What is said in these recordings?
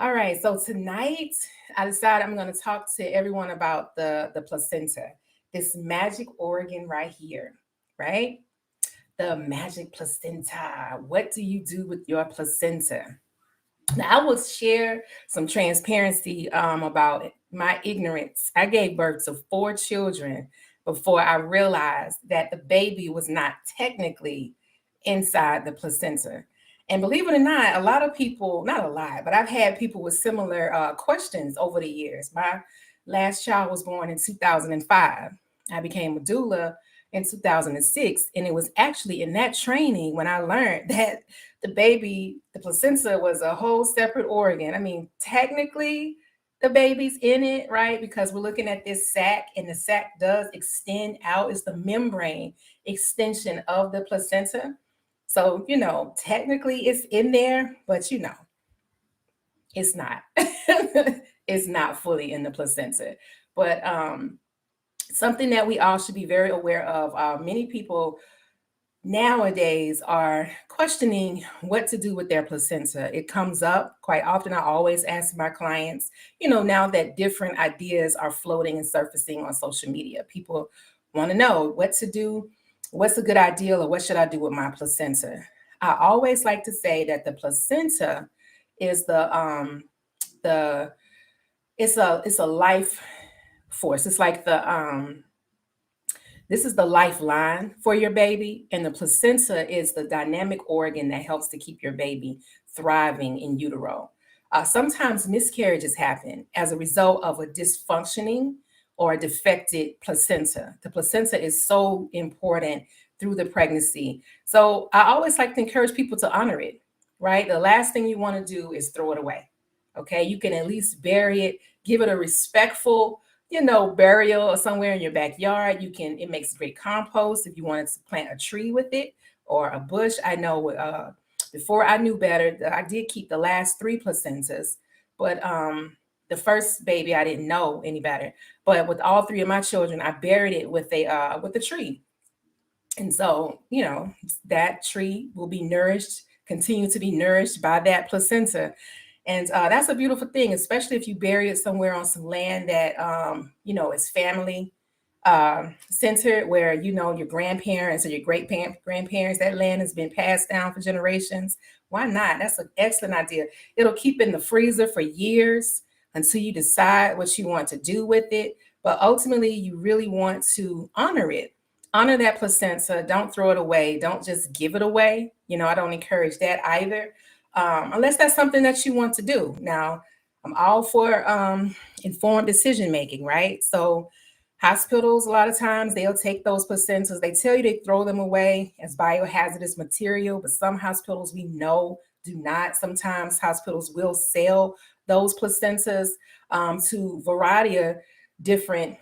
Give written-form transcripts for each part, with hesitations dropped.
All right, so tonight I decided I'm going to talk to everyone about the placenta, this magic organ right here, right? The magic placenta. What do you do with your placenta? Now, I will share some transparency about my ignorance. I gave birth to 4 children before I realized that the baby was not technically inside the placenta. And believe it or not, a lot of people, not a lot, but I've had people with similar questions over the years. My last child was born in 2005. I became a doula in 2006. And it was actually in that training when I learned that the placenta was a whole separate organ. I mean, technically, the baby's in it, right? Because we're looking at this sac, and the sac does extend out. It's the membrane extension of the placenta. So, technically it's in there, but it's not. It's not fully in the placenta. But something that we all should be very aware of. Many people nowadays are questioning what to do with their placenta. It comes up quite often. I always ask my clients, now that different ideas are floating and surfacing on social media, people want to know what to do, what's a good idea, or what should I do with my placenta. I always like to say that the placenta is the it's a life force. It's like this is the lifeline for your baby, and the placenta is the dynamic organ that helps to keep your baby thriving in utero. Sometimes miscarriages happen as a result of a dysfunctioning or a defected placenta. The placenta is so important through the pregnancy. So I always like to encourage people to honor it, right? The last thing you want to do is throw it away. Okay, you can at least bury it, give it a respectful burial or somewhere in your backyard. It makes great compost if you wanted to plant a tree with it or a bush. I know before I knew better, I did keep the last 3 placentas, but the first baby, I didn't know any better. But with all 3 of my children, I buried it with a tree. And so, that tree will be nourished, continue to be nourished by that placenta. And that's a beautiful thing, especially if you bury it somewhere on some land that, is family centered, where, your grandparents or your grandparents, that land has been passed down for generations. Why not? That's an excellent idea. It'll keep in the freezer for years until you decide what you want to do with it. But ultimately, you really want to honor it. Honor that placenta. Don't throw it away. Don't just give it away. I don't encourage that either. Unless that's something that you want to do. Now, I'm all for informed decision making, right? So hospitals, a lot of times, they'll take those placentas. They tell you they throw them away as biohazardous material, but some hospitals we know do not. Sometimes hospitals will sell those placentas to a variety of different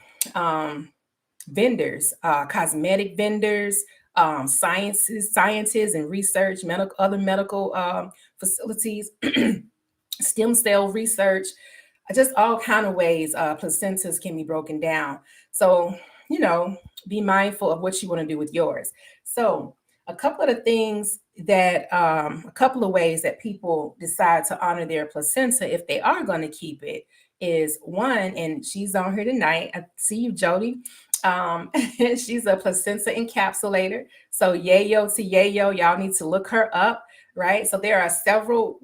vendors, cosmetic vendors, scientists and research, other medical facilities, stem cell research, just all kind of ways placentas can be broken down. So, be mindful of what you want to do with yours. So a couple of ways that people decide to honor their placenta if they are going to keep it is one, and she's on here tonight. I see you, Jody. She's a placenta encapsulator. So yayo to yayo, y'all need to look her up, right? So there are several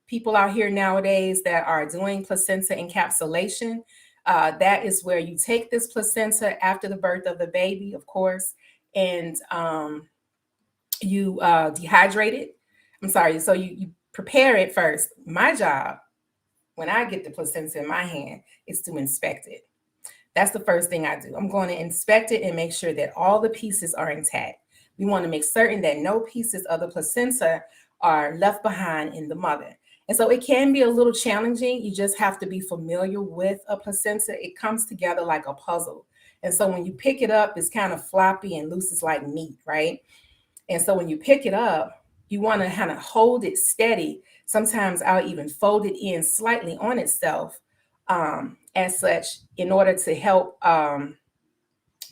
people out here nowadays that are doing placenta encapsulation. That is where you take this placenta after the birth of the baby, of course, and you dehydrate it. I'm sorry. So you prepare it first. My job, when I get the placenta in my hand, is to inspect it. That's the first thing I do. I'm going to inspect it and make sure that all the pieces are intact. We want to make certain that no pieces of the placenta are left behind in the mother. And so it can be a little challenging. You just have to be familiar with a placenta. It comes together like a puzzle. And so when you pick it up, it's kind of floppy and loose. It's like meat, right? And so when you pick it up, you want to kind of hold it steady. Sometimes I'll even fold it in slightly on itself as such, in order to help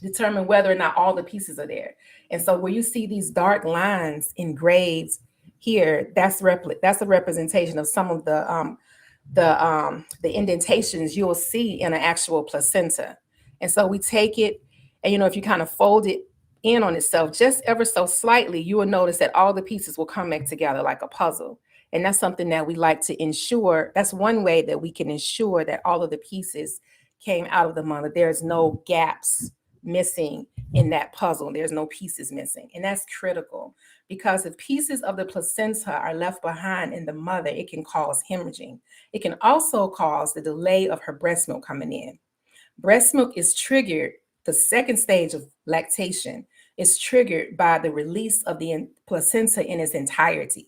determine whether or not all the pieces are there. And so where you see these dark lines engraved here, that's a representation of some of the the indentations you'll see in an actual placenta. And so we take it, and if you kind of fold it in on itself just ever so slightly, you will notice that all the pieces will come back together like a puzzle. And that's something that we like to ensure. That's one way that we can ensure that all of the pieces came out of the mother. There's no gaps missing in that puzzle. There's no pieces missing. And that's critical, because if pieces of the placenta are left behind in the mother, it can cause hemorrhaging. It can also cause the delay of her breast milk coming in. Breast milk is triggered, the second stage of lactation is triggered by the release of the placenta in its entirety.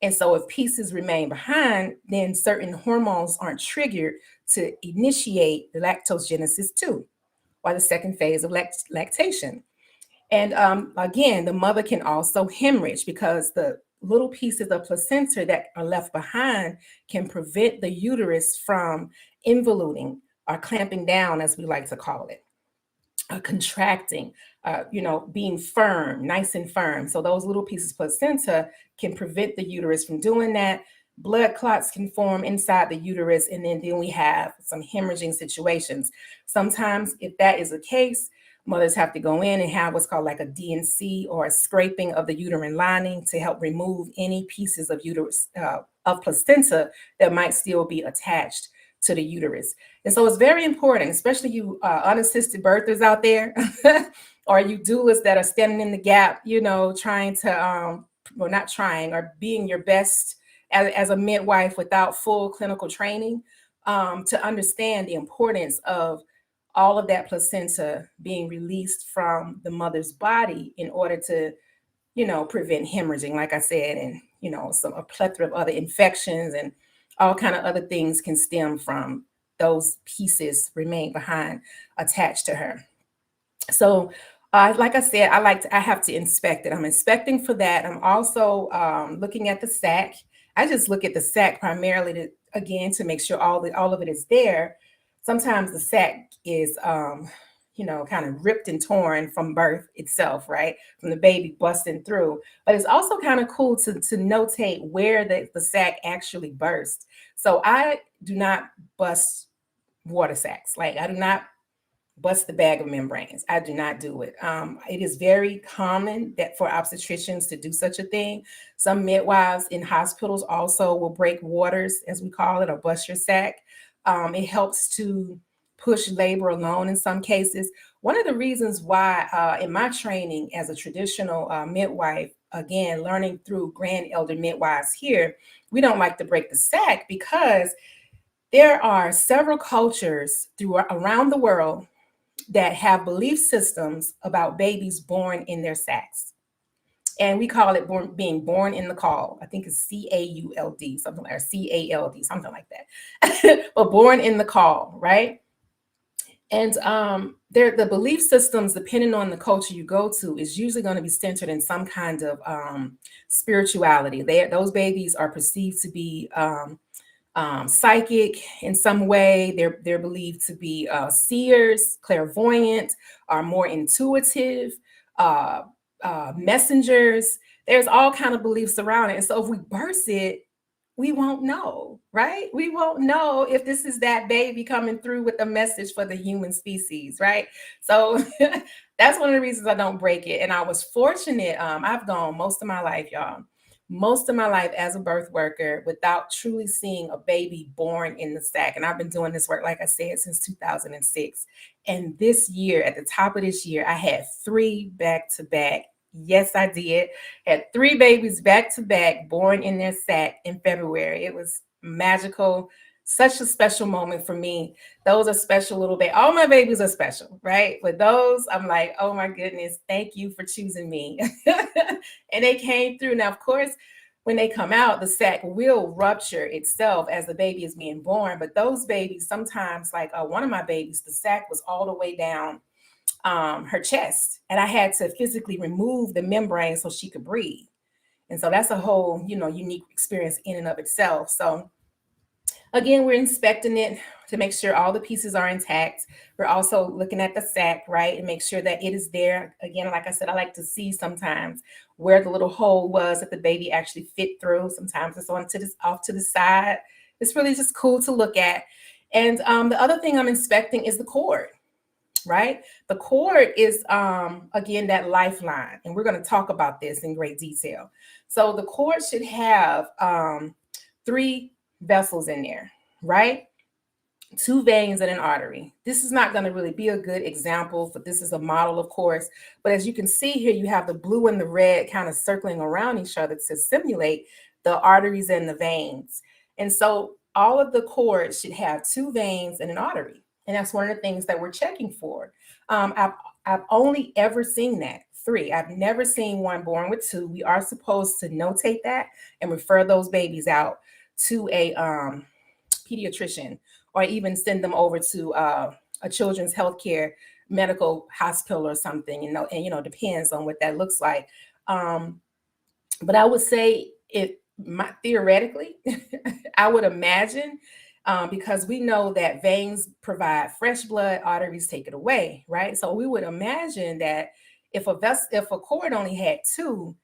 And so if pieces remain behind, then certain hormones aren't triggered to initiate the lactogenesis 2, or the second phase of lactation. And again, the mother can also hemorrhage, because the little pieces of placenta that are left behind can prevent the uterus from involuting, or clamping down, as we like to call it, contracting, being firm, nice and firm. So those little pieces of placenta can prevent the uterus from doing that. Blood clots can form inside the uterus, and then we have some hemorrhaging situations. Sometimes, if that is the case, mothers have to go in and have what's called like a D&C, or a scraping of the uterine lining, to help remove any pieces of uterus, of placenta, that might still be attached to the uterus. And so it's very important, especially you unassisted birthers out there, or you doulas that are standing in the gap, trying to, not trying, or being your best as a midwife without full clinical training, to understand the importance of all of that placenta being released from the mother's body in order to, prevent hemorrhaging, like I said, and, a plethora of other infections and all kind of other things can stem from those pieces remain behind attached to her. So, like I said, I have to inspect it. I'm inspecting for that. I'm also looking at the sac. I just look at the sac primarily to make sure all of it is there. Sometimes the sac is kind of ripped and torn from birth itself, right? From the baby busting through. But it's also kind of cool to notate where the sac actually burst. So I do not bust water sacs. Like, I do not bust the bag of membranes. I do not do it. It is very common that for obstetricians to do such a thing. Some midwives in hospitals also will break waters, as we call it, or bust your sac. It helps to push labor along in some cases. One of the reasons why in my training as a traditional midwife, again, learning through grand elder midwives here, we don't like to break the sac, because there are several cultures around the world that have belief systems about babies born in their sacs. And we call it being born in the caul. I think it's CAULD, something like, or CALD, something like that. But born in the caul, right? And the belief systems, depending on the culture you go to, is usually going to be centered in some kind of spirituality. Those babies are perceived to be psychic in some way. They're believed to be seers, clairvoyant, are more intuitive, messengers. There's all kind of beliefs around it. And so if we burst it, we won't know, right? We won't know if this is that baby coming through with a message for the human species, right? So that's one of the reasons I don't break it. And I was fortunate. I've gone most of my life, y'all, most of my life as a birth worker without truly seeing a baby born in the sac. And I've been doing this work, like I said, since 2006. And this year, at the top of this year, I had 3 back-to-back. Yes, I did. Had 3 babies back to back born in their sac in February. It was magical. Such a special moment for me. Those are special little babies. All my babies are special, right? But those, I'm like, oh my goodness, thank you for choosing me. And they came through. Now, of course, when they come out, the sac will rupture itself as the baby is being born. But those babies, sometimes, like one of my babies, the sac was all the way down her chest, and I had to physically remove the membrane so she could breathe. And so that's a whole, unique experience in and of itself. So again, we're inspecting it to make sure all the pieces are intact. We're also looking at the sac, right, and make sure that it is there. Again, like I said, I like to see sometimes where the little hole was that the baby actually fit through. Sometimes it's off to the side. It's really just cool to look at. And the other thing I'm inspecting is the cord, right? The cord is, again, that lifeline. And we're going to talk about this in great detail. So the cord should have 3 vessels in there, right? 2 veins and an artery. This is not going to really be a good example, but this is a model, of course. But as you can see here, you have the blue and the red kind of circling around each other to simulate the arteries and the veins. And so all of the cords should have 2 veins and an artery. And that's one of the things that we're checking for. I've only ever seen that 3. I've never seen one born with 2. We are supposed to notate that and refer those babies out to a pediatrician, or even send them over to a children's healthcare medical hospital or something, depends on what that looks like. But I would say theoretically, I would imagine, because we know that veins provide fresh blood, arteries take it away, right? So we would imagine that if a cord only had 2,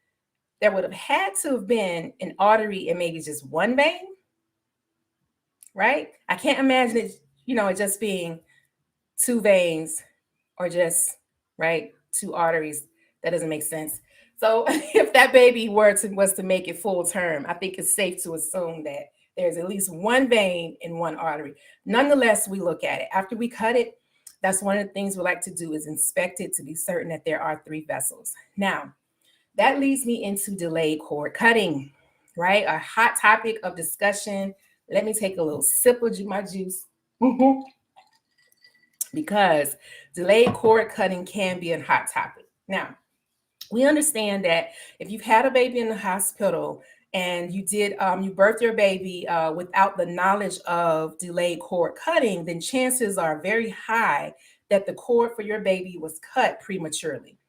there would have had to have been an artery and maybe just 1 vein, right? I can't imagine it, it just being 2 veins or just, right, 2 arteries. That doesn't make sense. So if that baby was to make it full term, I think it's safe to assume that there's at least 1 vein and 1 artery. Nonetheless, we look at it. After we cut it, that's one of the things we like to do, is inspect it to be certain that there are 3 vessels. Now, that leads me into delayed cord cutting, right? A hot topic of discussion. Let me take a little sip of my juice. Because delayed cord cutting can be a hot topic. Now, we understand that if you've had a baby in the hospital and you birthed your baby without the knowledge of delayed cord cutting, then chances are very high that the cord for your baby was cut prematurely.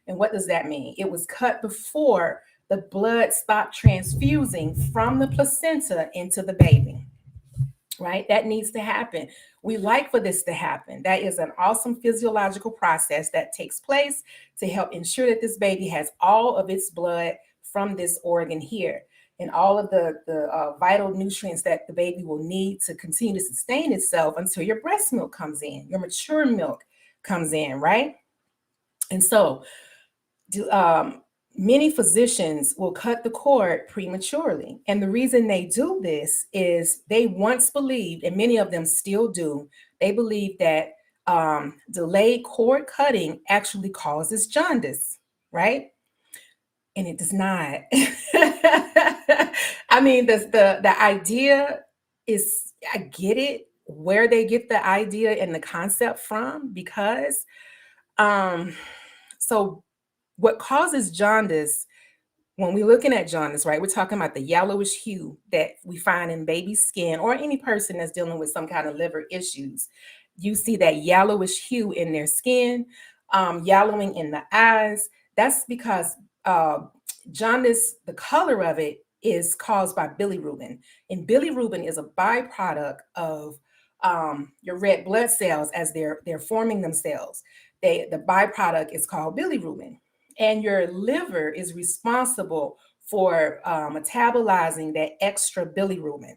And what does that mean? It was cut before the blood stopped transfusing from the placenta into the baby, right? That needs to happen. We like for this to happen. That is an awesome physiological process that takes place to help ensure that this baby has all of its blood from this organ here, and all of the vital nutrients that the baby will need to continue to sustain itself until your breast milk comes in, your mature milk comes in, right? And so many physicians will cut the cord prematurely. And the reason they do this is they once believed, and many of them still do, they believe that delayed cord cutting actually causes jaundice, right? And it does not. I mean, the idea is, I get it, where they get the idea and the concept from, because so what causes jaundice, when we're looking at jaundice, right, we're talking about the yellowish hue that we find in baby skin, or any person that's dealing with some kind of liver issues. You see that yellowish hue in their skin, yellowing in the eyes. That's because jaundice, the color of it, is caused by bilirubin. And bilirubin is a byproduct of your red blood cells as they're forming themselves. The byproduct is called bilirubin. And your liver is responsible for metabolizing that extra bilirubin.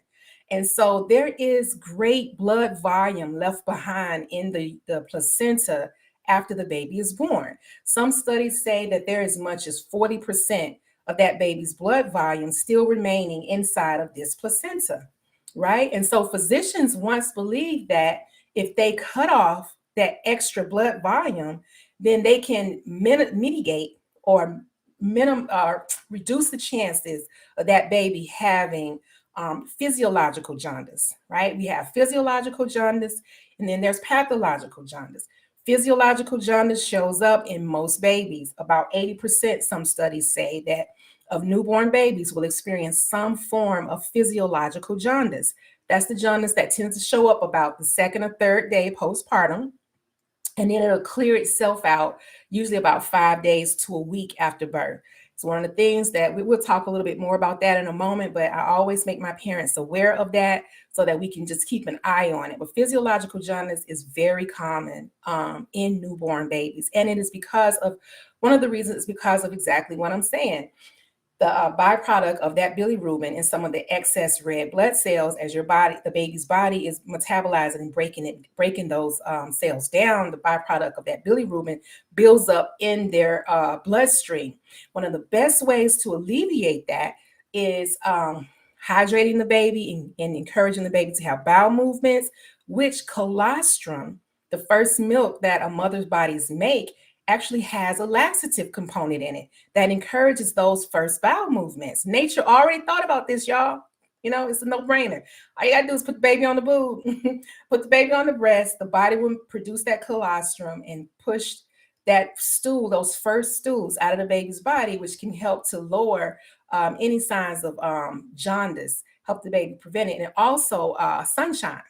And so there is great blood volume left behind in the placenta after the baby is born. Some studies say that there is as much as 40% of that baby's blood volume still remaining inside of this placenta, right? And so physicians once believed that if they cut off that extra blood volume, then they can mitigate or reduce the chances of that baby having physiological jaundice, right? We have physiological jaundice, and then there's pathological jaundice. Physiological jaundice shows up in most babies. About 80%, some studies say, that of newborn babies will experience some form of physiological jaundice. That's the jaundice that tends to show up about the 2nd or 3rd day postpartum. And then it'll clear itself out usually about 5 days to a week after birth. It's one of the things that we'll talk a little bit more about that in a moment, but I always make my parents aware of that so that we can just keep an eye on it. But physiological jaundice is very common in newborn babies. And it is one of the reasons is because of exactly what I'm saying. The byproduct of that bilirubin and some of the excess red blood cells, as the baby's body is metabolizing and breaking those cells down, the byproduct of that bilirubin builds up in their bloodstream. One of the best ways to alleviate that is hydrating the baby and encouraging the baby to have bowel movements, which colostrum, the first milk that a mother's bodies make, actually has a laxative component in it that encourages those first bowel movements. Nature already thought about this, y'all. It's a no-brainer. All you gotta do is put the baby on the boob, put the baby on the breast. The body will produce that colostrum and push that stool, those first stools, out of the baby's body, which can help to lower any signs of jaundice, help the baby prevent it. And also sunshine,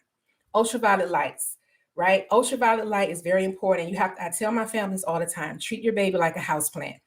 ultraviolet lights. Right? Ultraviolet light is very important. I tell my families all the time, treat your baby like a houseplant.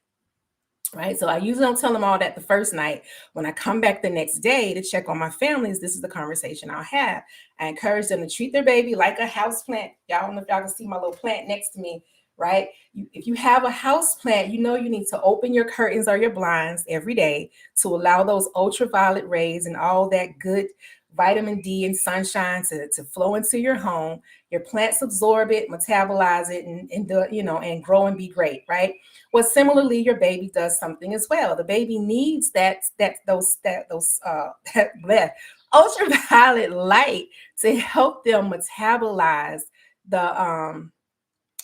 Right? So I usually don't tell them all that the first night. When I come back the next day to check on my families, this is the conversation I'll have. I encourage them to treat their baby like a houseplant. Y'all don't know if y'all can see my little plant next to me, right? If you have a house plant, you need to open your curtains or your blinds every day to allow those ultraviolet rays and all that good vitamin D and sunshine to flow into your home. Your plants absorb it, metabolize it, and grow and be great, right? Well, similarly, your baby does something as well. The baby needs that ultraviolet light to help them metabolize the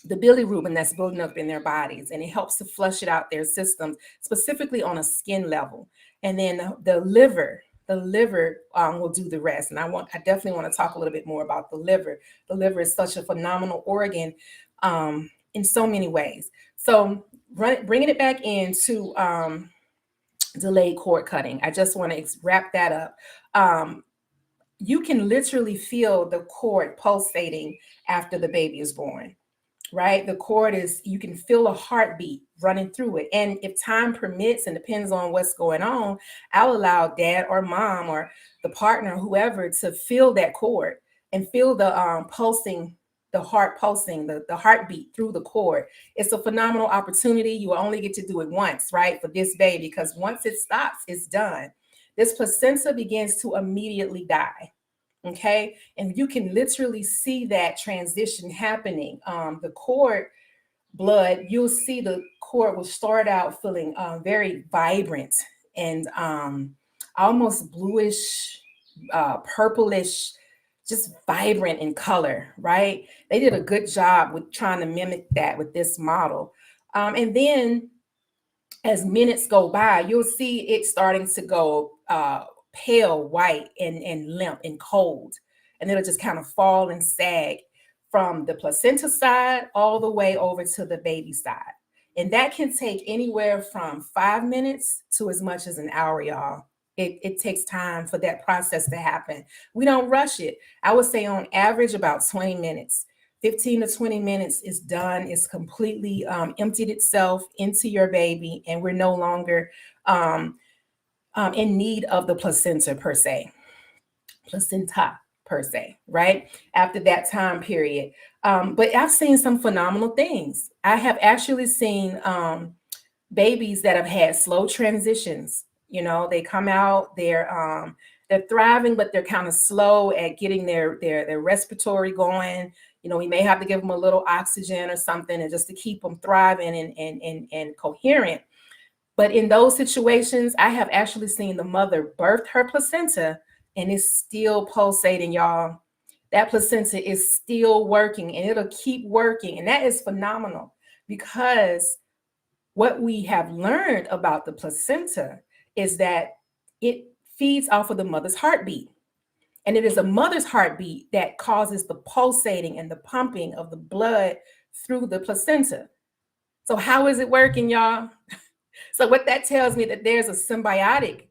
bilirubin that's building up in their bodies, and it helps to flush it out their systems, specifically on a skin level. And then the liver will do the rest. And I definitely want to talk a little bit more about the liver. The liver is such a phenomenal organ in so many ways. So bringing it back into delayed cord cutting, I just want to wrap that up. You can literally feel the cord pulsating after the baby is born. Right? The cord you can feel a heartbeat running through it. And if time permits and depends on what's going on, I'll allow dad or mom or the partner, whoever, to feel that cord and feel the pulsing, the heart pulsing, the heartbeat through the cord. It's a phenomenal opportunity. You only get to do it once, right? For this baby, because once it stops, it's done. This placenta begins to immediately die. Okay. And you can literally see that transition happening. The cord blood, you'll see the cord will start out feeling very vibrant and almost bluish, purplish, just vibrant in color, right? They did a good job with trying to mimic that with this model. And then as minutes go by, you'll see it starting to go pale white and limp and cold, and it'll just kind of fall and sag from the placenta side all the way over to the baby side. And that can take anywhere from 5 minutes to as much as an hour, y'all. It takes time for that process to happen. We don't rush it. I would say on average about 20 minutes. 15 to 20 minutes is done. It's completely emptied itself into your baby, and we're no longer in need of the placenta per se, right? After that time period. But I've seen some phenomenal things. I have actually seen babies that have had slow transitions. They come out, they're thriving, but they're kind of slow at getting their respiratory going. We may have to give them a little oxygen or something, and just to keep them thriving and coherent. But in those situations, I have actually seen the mother birth her placenta and it's still pulsating, y'all. That placenta is still working, and it'll keep working. And that is phenomenal, because what we have learned about the placenta is that it feeds off of the mother's heartbeat. And it is a mother's heartbeat that causes the pulsating and the pumping of the blood through the placenta. So how is it working, y'all? So what that tells me, that there's a symbiotic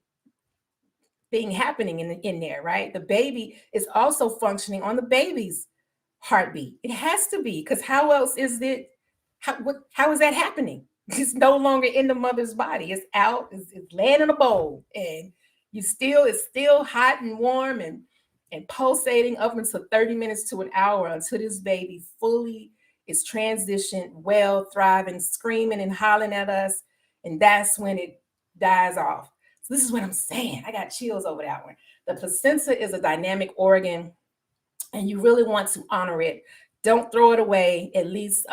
thing happening in there, right? The baby is also functioning on the baby's heartbeat. It has to be, because how else is it? How is that happening? It's no longer in the mother's body. It's out. It's laying in a bowl, and it's still hot and warm and pulsating up until 30 minutes to an hour, until this baby fully is transitioned, well, thriving, screaming and hollering at us. And that's when it dies off. So this is what I'm saying. I got chills over that one. The placenta is a dynamic organ, and you really want to honor it. Don't throw it away. At least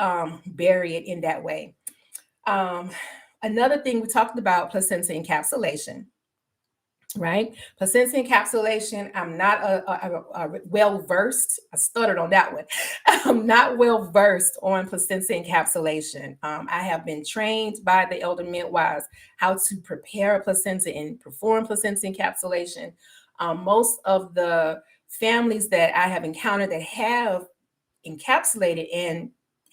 bury it in that way. Um, Another thing we talked about, placenta encapsulation, right? Placenta encapsulation. I'm not a well versed. I stuttered on that one. I'm not well versed on placenta encapsulation. I have been trained by the elder midwives how to prepare a placenta and perform placenta encapsulation. Most of the families that I have encountered that have encapsulated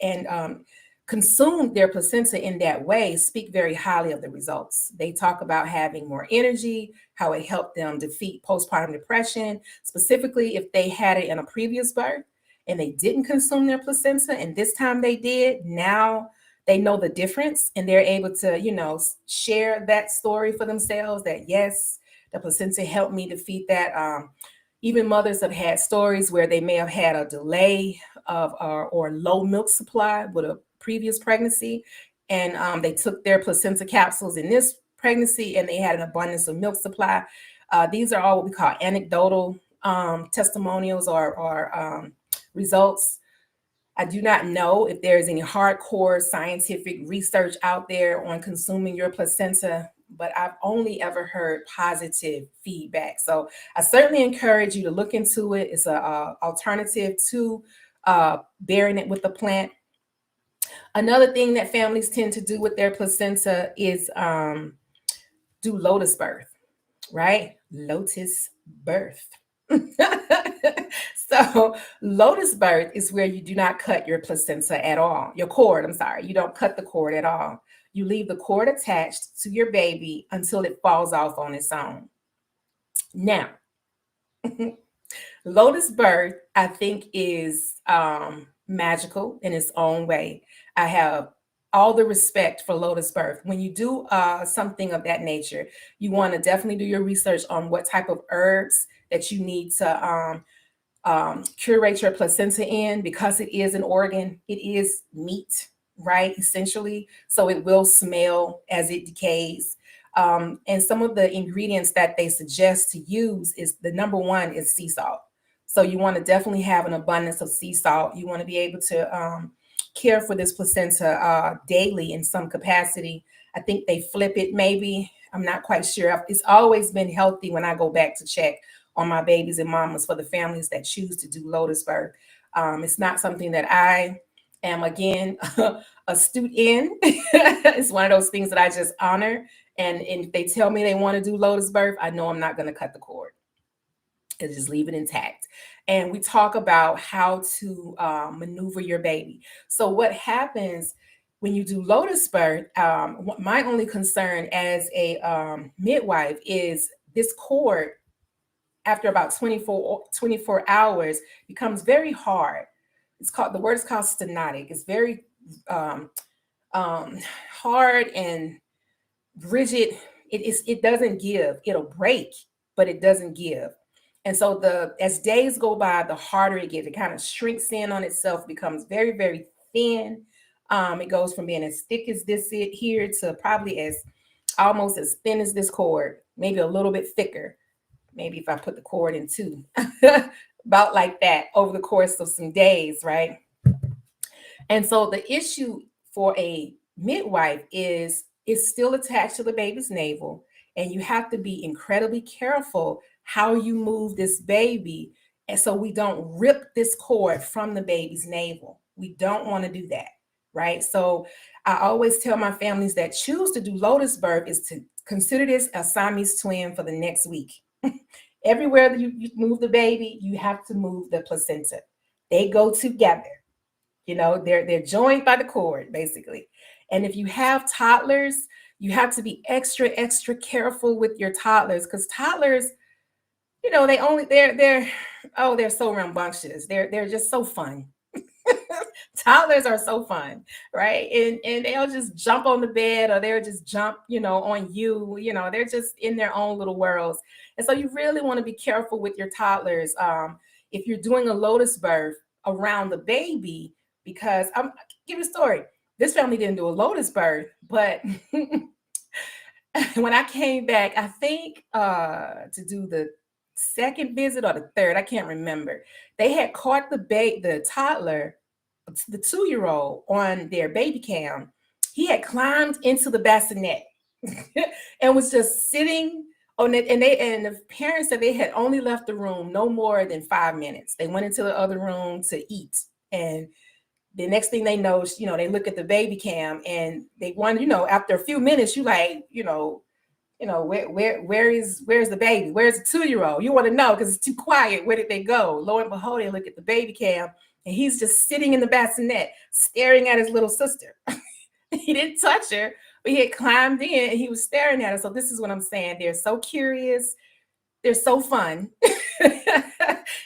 and consumed their placenta in that way speak very highly of the results. They talk about having more energy, how it helped them defeat postpartum depression, specifically if they had it in a previous birth and they didn't consume their placenta and this time they did. Now they know the difference and they're able to, share that story for themselves that yes, the placenta helped me defeat that. Even mothers have had stories where they may have had a delay of or low milk supply with a previous pregnancy, and they took their placenta capsules in this pregnancy, and they had an abundance of milk supply. These are all what we call anecdotal testimonials or results. I do not know if there is any hardcore scientific research out there on consuming your placenta, but I've only ever heard positive feedback. So I certainly encourage you to look into it. It's an alternative to bearing it with the plant. Another thing that families tend to do with their placenta is do lotus birth, right? Lotus birth. So lotus birth is where you do not cut your placenta at all. Your cord, I'm sorry. You don't cut the cord at all. You leave the cord attached to your baby until it falls off on its own. Now, lotus birth, I think, is magical in its own way. I have all the respect for lotus birth. When you do something of that nature, you want to definitely do your research on what type of herbs that you need to curate your placenta in, because it is an organ. It is meat, right? Essentially. So it will smell as it decays. And some of the ingredients that they suggest to use is the number one is sea salt. So you want to definitely have an abundance of sea salt. You want to be able to care for this placenta daily in some capacity. I think they flip it maybe. I'm not quite sure. It's always been healthy when I go back to check on my babies and mamas for the families that choose to do lotus birth. It's not something that I am, again, astute in. It's one of those things that I just honor. And if they tell me they want to do lotus birth, I know I'm not going to cut the cord and just leave it intact. And we talk about how to maneuver your baby. So what happens when you do lotus birth, my only concern as a midwife is this cord, after about 24 hours, becomes very hard. The word is called stenotic. It's very hard and rigid. It doesn't give. It'll break, but it doesn't give. And so as days go by, the harder it gets. It kind of shrinks in on itself, becomes very, very thin. It goes from being as thick as this here to probably almost as thin as this cord, maybe a little bit thicker. Maybe if I put the cord in two, about like that over the course of some days, right? And so the issue for a midwife is it's still attached to the baby's navel, and you have to be incredibly careful how you move this baby, and so we don't rip this cord from the baby's navel. We don't want to do that, right? So I always tell my families that choose to do lotus birth is to consider this a Siamese twin for the next week. Everywhere that you move the baby, you have to move the placenta. They go together. They're joined by the cord, basically. And if you have toddlers, you have to be extra, extra careful with your toddlers, because toddlers, they're so rambunctious. They're just so fun. Toddlers are so fun, right? And they'll just jump on the bed, or they'll just jump, on you. They're just in their own little worlds. And so you really want to be careful with your toddlers if you're doing a lotus birth around the baby, because I'll give you a story. This family didn't do a lotus birth, but when I came back, I think to do the second visit or the third, I can't remember. They had caught the toddler, the 2-year-old, on their baby cam. He had climbed into the bassinet and was just sitting on it. And the parents said they had only left the room no more than 5 minutes. They went into the other room to eat, and the next thing they know, they look at the baby cam and they wonder, after a few minutes, you like, where's the baby? Where's the 2-year-old? You want to know because it's too quiet. Where did they go? Lo and behold, they look at the baby cam and he's just sitting in the bassinet staring at his little sister. He didn't touch her, but he had climbed in and he was staring at her. So this is what I'm saying. They're so curious. They're so fun.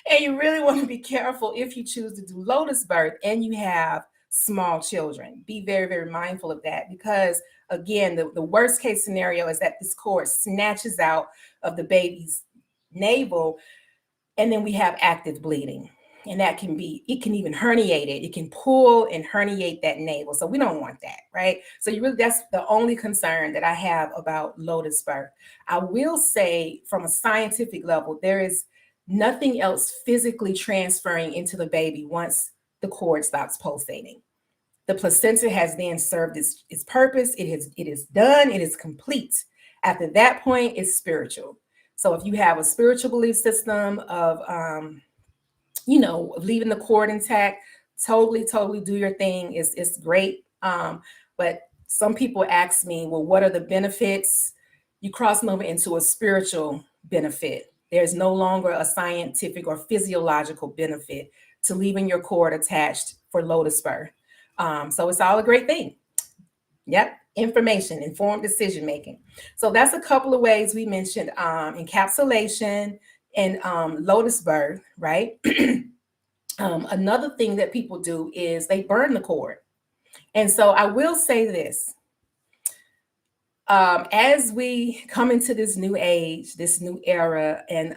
And you really want to be careful if you choose to do Lotus birth and you have small children. Be very, very mindful of that, because again, the worst case scenario is that this cord snatches out of the baby's navel, and then we have active bleeding. And it can even herniate it. It can pull and herniate that navel. So we don't want that, right? So that's the only concern that I have about Lotus birth. I will say, from a scientific level, there is nothing else physically transferring into the baby once the cord stops pulsating. The placenta has then served its purpose. It is done. It is complete. After that point, it's spiritual. So if you have a spiritual belief system of leaving the cord intact, totally do your thing. It's great. But some people ask me, well, what are the benefits? You cross them over into a spiritual benefit. There's no longer a scientific or physiological benefit to leaving your cord attached for Lotus birth. So it's all a great thing. Yep. Information, informed decision making. So that's a couple of ways we mentioned encapsulation and Lotus birth, right? Another thing that people do is they burn the cord. And so I will say this. As we come into this new age, this new era, and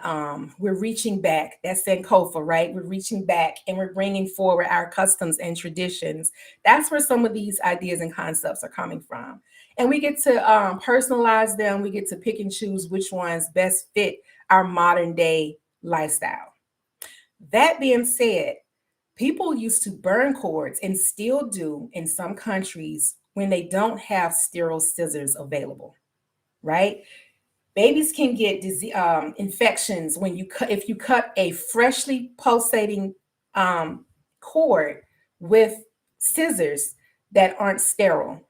we're reaching back, that's Sankofa, right? We're reaching back and we're bringing forward our customs and traditions. That's where some of these ideas and concepts are coming from. And we get to personalize them. We get to pick and choose which ones best fit our modern day lifestyle. That being said, people used to burn cords, and still do in some countries, when they don't have sterile scissors available, right? Babies can get infections if you cut a freshly pulsating cord with scissors that aren't sterile.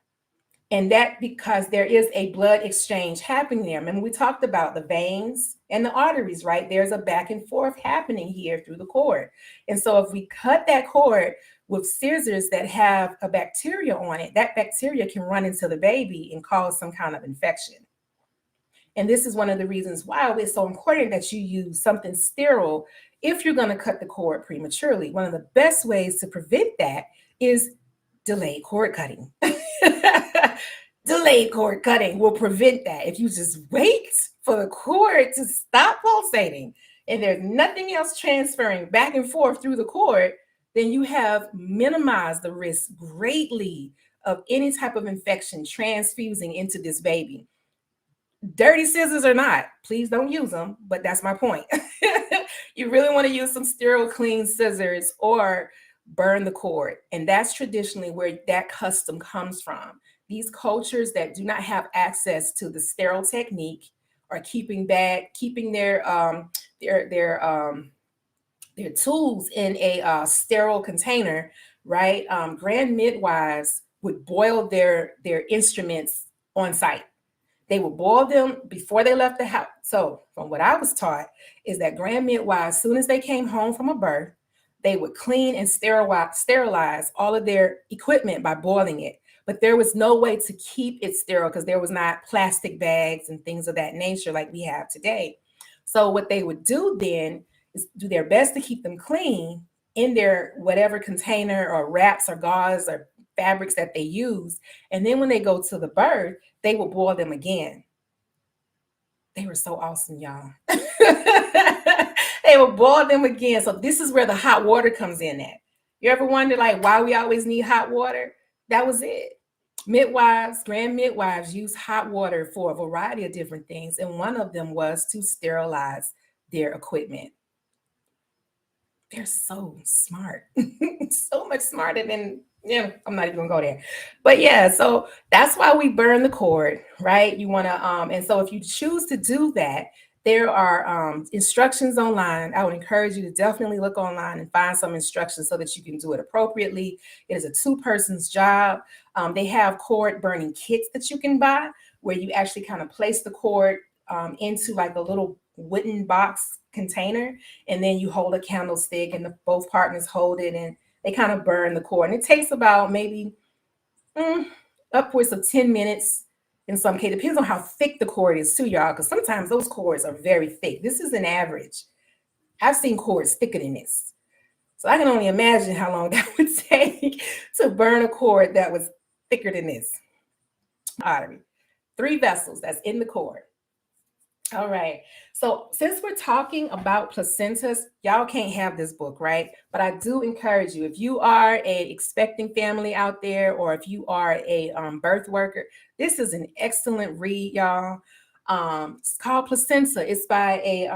And that because there is a blood exchange happening there. Remember, we talked about the veins and the arteries, right? There's a back and forth happening here through the cord. And so if we cut that cord with scissors that have a bacteria on it, that bacteria can run into the baby and cause some kind of infection. And this is one of the reasons why it's so important that you use something sterile if you're going to cut the cord prematurely. One of the best ways to prevent that is delayed cord cutting. Delayed cord cutting will prevent that. If you just wait for the cord to stop pulsating and there's nothing else transferring back and forth through the cord, then you have minimized the risk greatly of any type of infection transfusing into this baby. Dirty scissors or not, please don't use them, but that's my point. You really want to use some sterile, clean scissors or burn the cord. And that's traditionally where that custom comes from. These cultures that do not have access to the sterile technique are keeping their tools in a sterile container, right? Grand midwives would boil their instruments on site. They would boil them before they left the house. So from what I was taught is that grand midwives, as soon as they came home from a birth, they would clean and sterilize all of their equipment by boiling it. But there was no way to keep it sterile because there was not plastic bags and things of that nature like we have today. So what they would do then is do their best to keep them clean in their whatever container or wraps or gauze or fabrics that they use. And then when they go to the birth, they would boil them again. They were so awesome, y'all. They would boil them again. So this is where the hot water comes in at. You ever wonder like why we always need hot water? That was it. Grand midwives use hot water for a variety of different things, and one of them was to sterilize their equipment. They're so smart, so much smarter than, yeah, I'm not even gonna go there. But yeah, so that's why we burn the cord, right? You want to, and so if you choose to do that, there are instructions online. I would encourage you to definitely look online and find some instructions so that you can do it appropriately. It is a two-person's job. They have cord burning kits that you can buy where you actually kind of place the cord into like a little wooden box container, and then you hold a candlestick and both partners hold it, and they kind of burn the cord. And it takes about maybe upwards of 10 minutes in some cases. Depends on how thick the cord is too, y'all, because sometimes those cords are very thick. This is an average. I've seen cords thicker than this. So I can only imagine how long that would take to burn a cord that was thicker than this. Artery. 3 vessels that's in the cord. All right. So since we're talking about placentas, y'all can't have this book, right? But I do encourage you, if you are a expecting family out there, or if you are a birth worker, this is an excellent read, y'all. It's called Placenta. It's by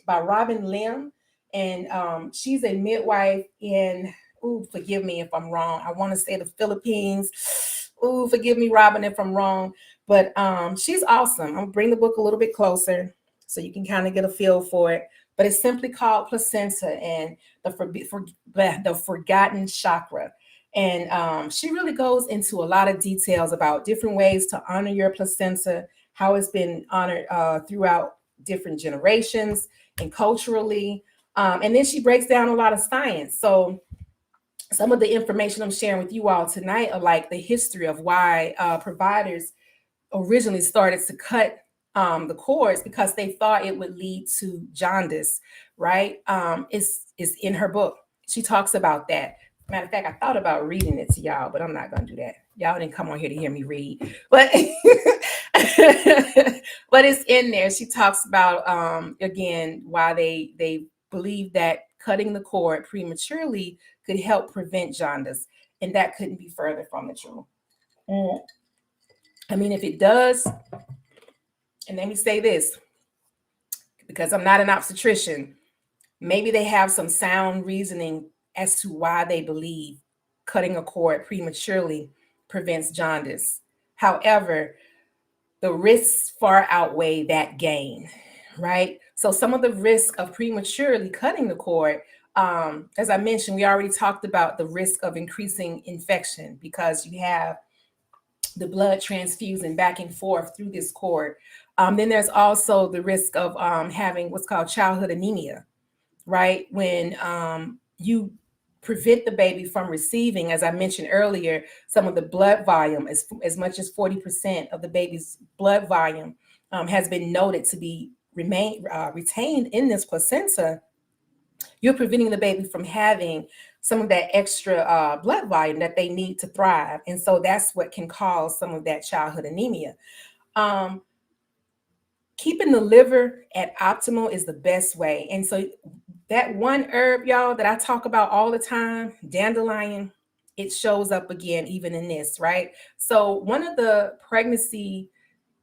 Robin Lim, and she's a midwife in, ooh, forgive me if I'm wrong. I want to say the Philippines. Ooh, forgive me, Robin, if I'm wrong. But she's awesome. I'm gonna bring the book a little bit closer so you can kind of get a feel for it. But it's simply called Placenta and the Forgotten Chakra. And she really goes into a lot of details about different ways to honor your placenta, how it's been honored throughout different generations and culturally. And then she breaks down a lot of science. So some of the information I'm sharing with you all tonight are like the history of why providers originally started to cut the cords because they thought it would lead to jaundice, right? It's in her book. She talks about that. Matter of fact, I thought about reading it to y'all, but I'm not going to do that. Y'all didn't come on here to hear me read, but but it's in there. She talks about again why they believe that cutting the cord prematurely could help prevent jaundice, and that couldn't be further from the truth. I mean, if it does, and let me say this, because I'm not an obstetrician, maybe they have some sound reasoning as to why they believe cutting a cord prematurely prevents jaundice. However, the risks far outweigh that gain, right? So some of the risk of prematurely cutting the cord, as I mentioned, we already talked about the risk of increasing infection because you have the blood transfusing back and forth through this cord. Then there's also the risk of having what's called childhood anemia, right? When you prevent the baby from receiving, as I mentioned earlier, some of the blood volume, as much as 40% of the baby's blood volume has been noted to be retained in this placenta. You're preventing the baby from having some of that extra blood volume that they need to thrive. And so that's what can cause some of that childhood anemia. Keeping the liver at optimal is the best way. And so that one herb, y'all, that I talk about all the time, dandelion, it shows up again, even in this, right? So one of the pregnancy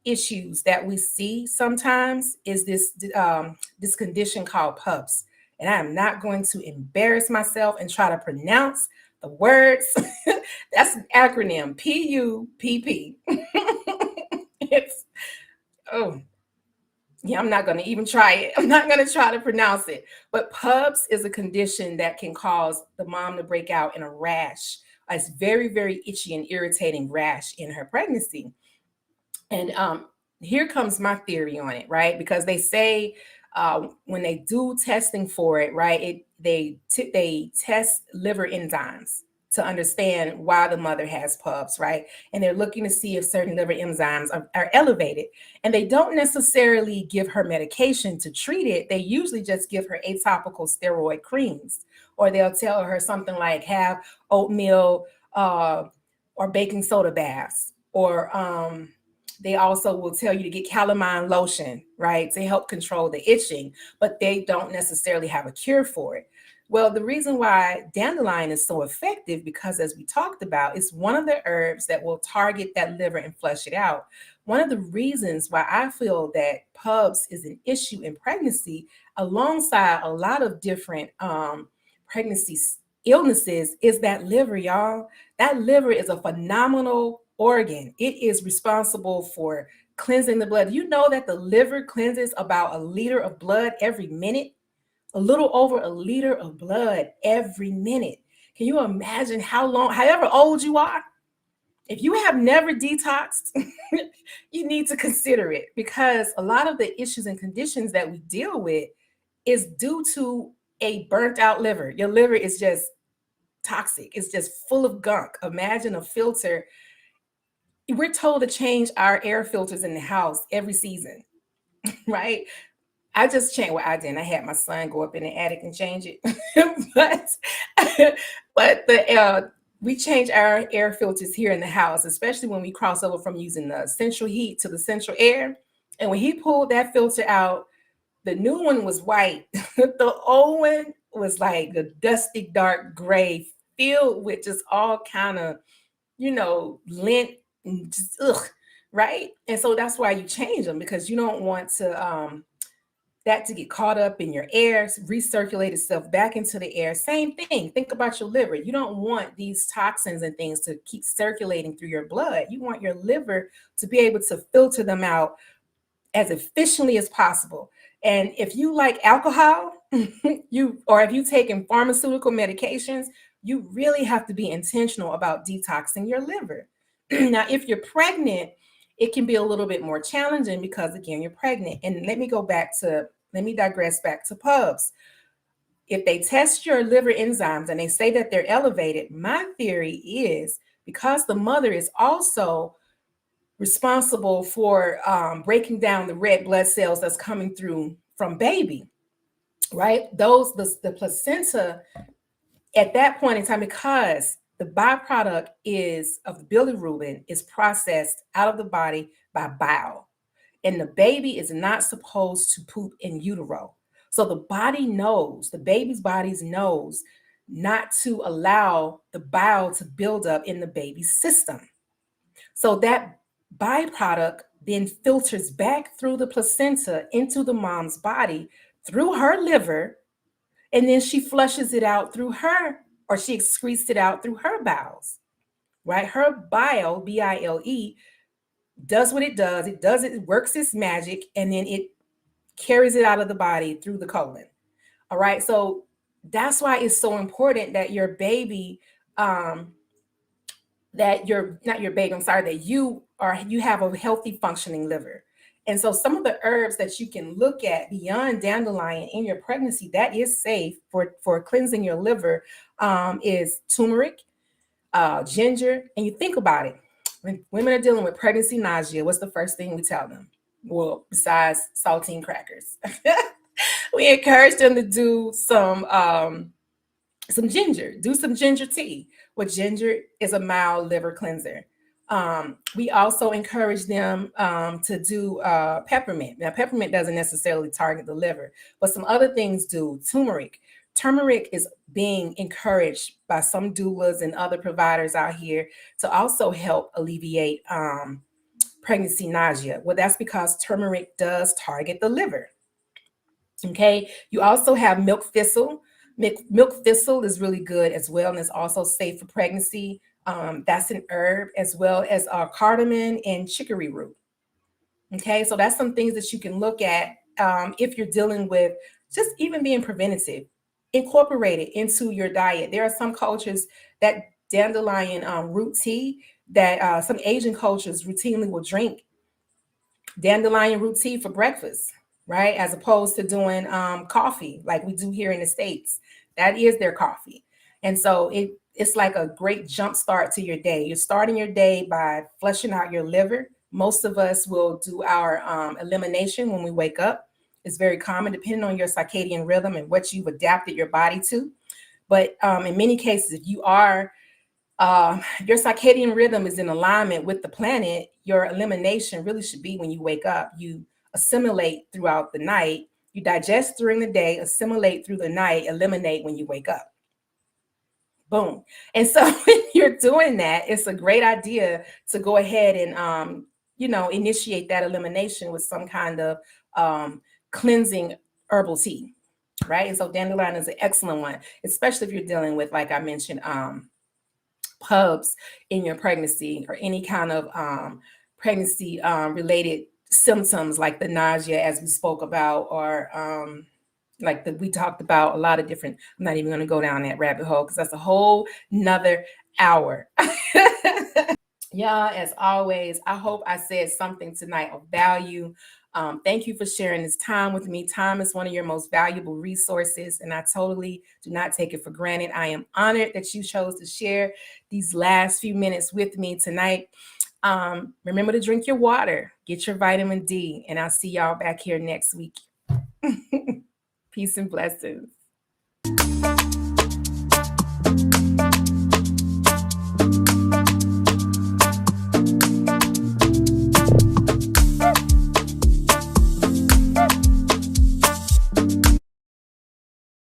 issues that we see sometimes is this condition called PUPS. And I am not going to embarrass myself and try to pronounce the words. That's an acronym, PUPP. It's, oh, yeah, I'm not going to even try it. I'm not going to try to pronounce it. But PUBS is a condition that can cause the mom to break out in a rash. It's very, very itchy and irritating rash in her pregnancy. And here comes my theory on it, right? Because they say when they do testing for it, right, they test liver enzymes to understand why the mother has PUBS, right? And they're looking to see if certain liver enzymes are elevated. And they don't necessarily give her medication to treat it. They usually just give her atopical steroid creams, or they'll tell her something like have oatmeal or baking soda baths, or they also will tell you to get calamine lotion, right, to help control the itching, but they don't necessarily have a cure for it. Well, the reason why dandelion is so effective, because as we talked about, it's one of the herbs that will target that liver and flush it out. One of the reasons why I feel that pubs is an issue in pregnancy, alongside a lot of different pregnancy illnesses, is that liver, y'all. That liver is a phenomenal organ. It is responsible for cleansing the blood. You know that the liver cleanses about a liter of blood every minute, a little over a liter of blood every minute. Can you imagine how long, however old you are, if you have never detoxed, you need to consider it, because a lot of the issues and conditions that we deal with is due to a burnt out liver. Your liver is just toxic, it's just full of gunk. Imagine a filter. We're told to change our air filters in the house every season, right? I just changed. Well, I didn't. I had my son go up in the attic and change it, but we change our air filters here in the house, especially when we cross over from using the central heat to the central air. And when he pulled that filter out, the new one was white. The old one was like a dusty, dark gray, filled with just all kind of, lint and just right? And so that's why you change them, because you don't want to that to get caught up in your air, recirculate itself back into the air. Same thing. Think about your liver. You don't want these toxins and things to keep circulating through your blood. You want your liver to be able to filter them out as efficiently as possible. And if you like alcohol, or if you've taken pharmaceutical medications, you really have to be intentional about detoxing your liver. Now, if you're pregnant, it can be a little bit more challenging because, again, you're pregnant. And let me digress back to pubs. If they test your liver enzymes and they say that they're elevated, my theory is because the mother is also responsible for breaking down the red blood cells that's coming through from baby, right? The placenta at that point in time, because the byproduct of the bilirubin is processed out of the body by bile, and the baby is not supposed to poop in utero. So the baby's body knows not to allow the bile to build up in the baby's system. So that byproduct then filters back through the placenta into the mom's body through her liver, and then she flushes it out she excretes it out through her bowels, right? Her bile, bile, does what it does. It works its magic, and then it carries it out of the body through the colon. All right. So that's why it's so important that your baby, that you have a healthy functioning liver. And so some of the herbs that you can look at beyond dandelion in your pregnancy that is safe for cleansing your liver is turmeric, ginger. And you think about it, when women are dealing with pregnancy nausea, what's the first thing we tell them? Well, besides saltine crackers, we encourage them to do some ginger. Do some ginger tea. Well, ginger is a mild liver cleanser. We also encourage them to do peppermint. Now, peppermint doesn't necessarily target the liver, but some other things do. Turmeric is being encouraged by some doulas and other providers out here to also help alleviate pregnancy nausea. Well, that's because turmeric does target the liver. Okay. You also have milk thistle. Milk thistle is really good as well, and it's also safe for pregnancy. That's an herb, as well as cardamom and chicory root. Okay, so that's some things that you can look at if you're dealing with just even being preventative. Incorporate it into your diet. There are some cultures that dandelion root tea that some Asian cultures routinely will drink dandelion root tea for breakfast, right? As opposed to doing coffee like we do here in the States. That is their coffee. And so it's like a great jump start to your day. You're starting your day by flushing out your liver. Most of us will do our elimination when we wake up. It's very common depending on your circadian rhythm and what you've adapted your body to. But in many cases, if you are your circadian rhythm is in alignment with the planet, your elimination really should be when you wake up. You assimilate throughout the night, You digest during the day, assimilate through the night, eliminate when you wake up. Boom. And so when you're doing that, it's a great idea to go ahead and, initiate that elimination with some kind of cleansing herbal tea, right? And so dandelion is an excellent one, especially if you're dealing with, like I mentioned, pubs in your pregnancy or any kind of pregnancy related symptoms like the nausea, as we spoke about, or we talked about a lot of different. I'm not even going to go down that rabbit hole because that's a whole nother hour. Yeah, as always, I hope I said something tonight of value. Thank you for sharing this time with me. Time is one of your most valuable resources, and I totally do not take it for granted. I am honored that you chose to share these last few minutes with me tonight. Remember to drink your water, get your vitamin D, and I'll see y'all back here next week. Peace and blessings.